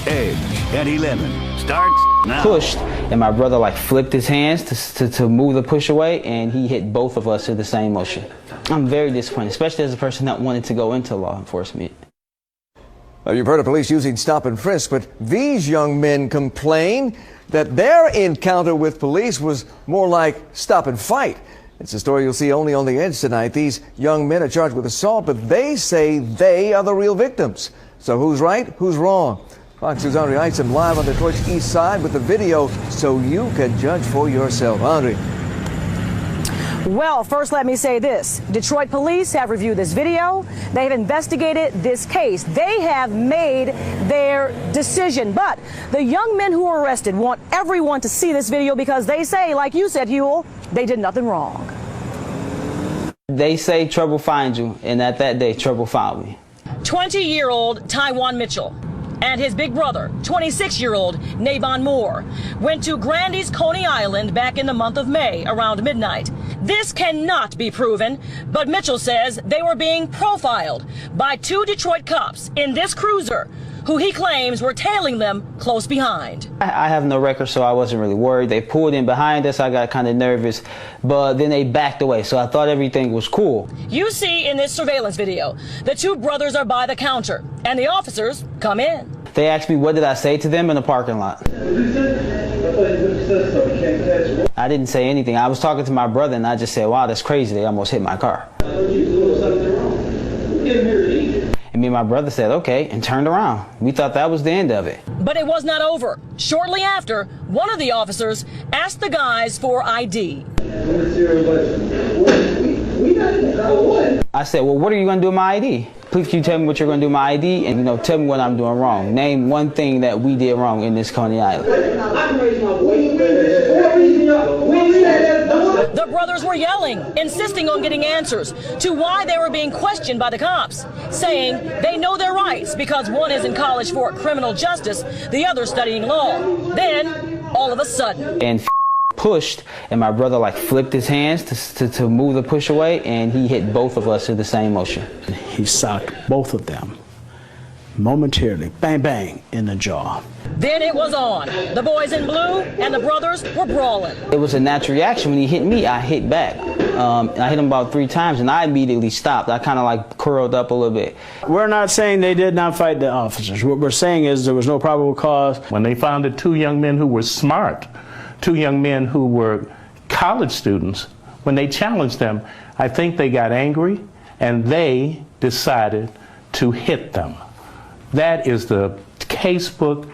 Edge at 11 starts now. Pushed, and my brother like flipped his hands to move the push away, and he hit both of us in the same motion. I'm very disappointed, especially as a person that wanted to go into law enforcement. You've heard of police using stop and frisk, but these young men complain that their encounter with police was more like stop and fight. It's a story you'll see only on The Edge tonight. These young men are charged with assault, but they say they are the real victims. So who's right? Who's wrong? Fox News' Andre Isom live on Detroit's east side with the video so you can judge for yourself. Andre. Well, first let me say this. Detroit police have reviewed this video. They have investigated this case. They have made their decision. But the young men who were arrested want everyone to see this video because they say, like you said, Huel, they did nothing wrong. They say trouble finds you, and at that day, trouble found me. 20-year-old Tywan Mitchell and his big brother, 26-year-old Navon Moore, went to Grandy's Coney Island back in the month of May around midnight. This cannot be proven, but Mitchell says they were being profiled by two Detroit cops in this cruiser, who he claims were tailing them close behind. I have no record, so I wasn't really worried. They pulled in behind us. I got kind of nervous, but then they backed away, so I thought everything was cool. You see in this surveillance video, the two brothers are by the counter, and the officers come in. They asked me what did I say to them in the parking lot. I didn't say anything. I was talking to my brother, and I just said, wow, that's crazy. They almost hit my car. And me and my brother said, okay, and turned around. We thought that was the end of it. But it was not over. Shortly after, one of the officers asked the guys for ID. I said, well, what are you going to do with my ID? Please, can you tell me what you're going to do with my ID? And, tell me what I'm doing wrong. Name one thing that we did wrong in this Coney Island. The brothers were yelling, insisting on getting answers to why they were being questioned by the cops, saying they know their rights because one is in college for criminal justice, the other studying law. Then, all of a sudden. And pushed, and my brother like flipped his hands to move the push away, and he hit both of us in the same motion. He socked both of them momentarily, bang, bang, in the jaw. Then it was on. The boys in blue and the brothers were brawling. It was a natural reaction. When he hit me, I hit back. I hit him about 3 times, and I immediately stopped. I kind of like curled up a little bit. We're not saying they did not fight the officers. What we're saying is there was no probable cause. When they found the two young men who were smart, two young men who were college students, when they challenged them, I think they got angry and they decided to hit them. That is the textbook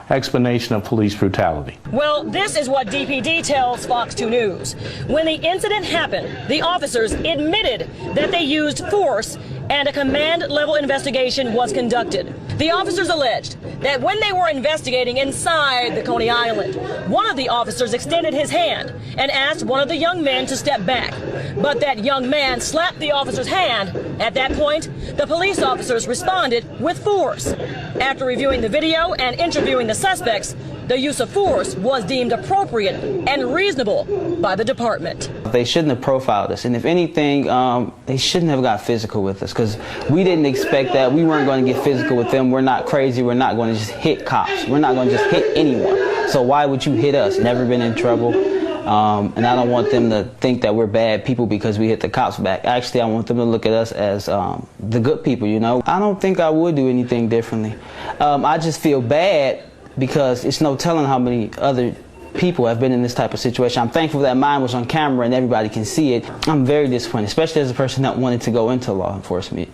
explanation of police brutality. Well, this is what DPD tells Fox 2 News. When the incident happened, the officers admitted that they used force and a command-level investigation was conducted. The officers alleged that when they were investigating inside the Coney Island, one of the officers extended his hand and asked one of the young men to step back. But that young man slapped the officer's hand. At that point, the police officers responded with force. After reviewing the video and interviewing the suspects, the use of force was deemed appropriate and reasonable by the department. They shouldn't have profiled us, and if anything, they shouldn't have got physical with us, because we didn't expect that. We weren't going to get physical with them. We're not crazy. We're not going to just hit cops. We're not going to just hit anyone. So why would you hit us? Never been in trouble. And I don't want them to think that we're bad people because we hit the cops back. Actually, I want them to look at us as the good people, I don't think I would do anything differently. I just feel bad because it's no telling how many other people have been in this type of situation. I'm thankful that mine was on camera and everybody can see it. I'm very disappointed, especially as a person that wanted to go into law enforcement.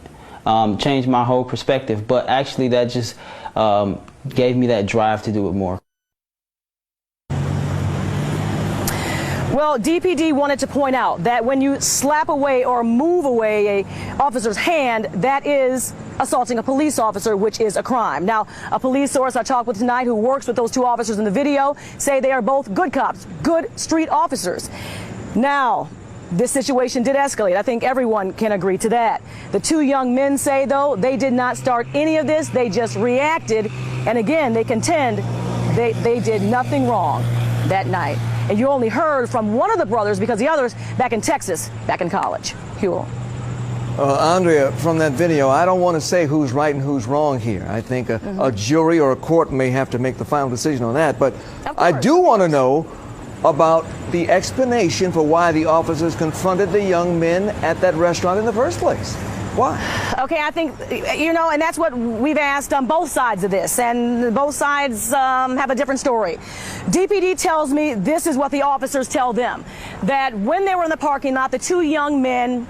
Changed my whole perspective, but actually that just gave me that drive to do it more. Well, DPD wanted to point out that when you slap away or move away an officer's hand, that is assaulting a police officer, which is a crime. Now, a police source I talked with tonight who works with those two officers in the video say they are both good cops, good street officers. Now, this situation did escalate. I think everyone can agree to that. The two young men say, though, they did not start any of this. They just reacted. And again, they contend they did nothing wrong that night. And you only heard from one of the brothers because the other's back in Texas, back in college. Huel. Andrea, from that video, I don't want to say who's right and who's wrong here. I think a jury or a court may have to make the final decision on that. But I do want to know about the explanation for why the officers confronted the young men at that restaurant in the first place. Why? Okay, I think, you know, and that's what we've asked on both sides of this, and both sides have a different story. DPD tells me this is what the officers tell them, that when they were in the parking lot, the two young men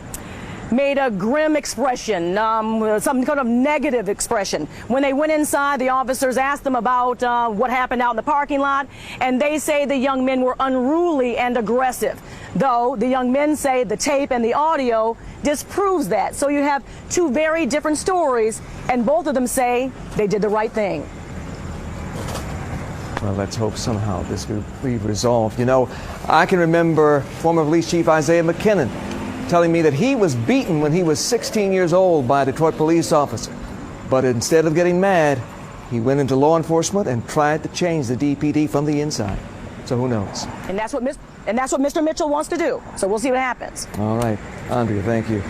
made a grim expression, some kind of negative expression. When they went inside, the officers asked them about what happened out in the parking lot, and they say the young men were unruly and aggressive. Though the young men say the tape and the audio disproves that. So you have two very different stories, and both of them say they did the right thing. Well, let's hope somehow this will be resolved. You know, I can remember former police chief Isaiah McKinnon telling me that he was beaten when he was 16 years old by a Detroit police officer. But instead of getting mad, he went into law enforcement and tried to change the DPD from the inside. So who knows? And that's what Mr. Mitchell wants to do. So we'll see what happens. All right. Andrea, thank you.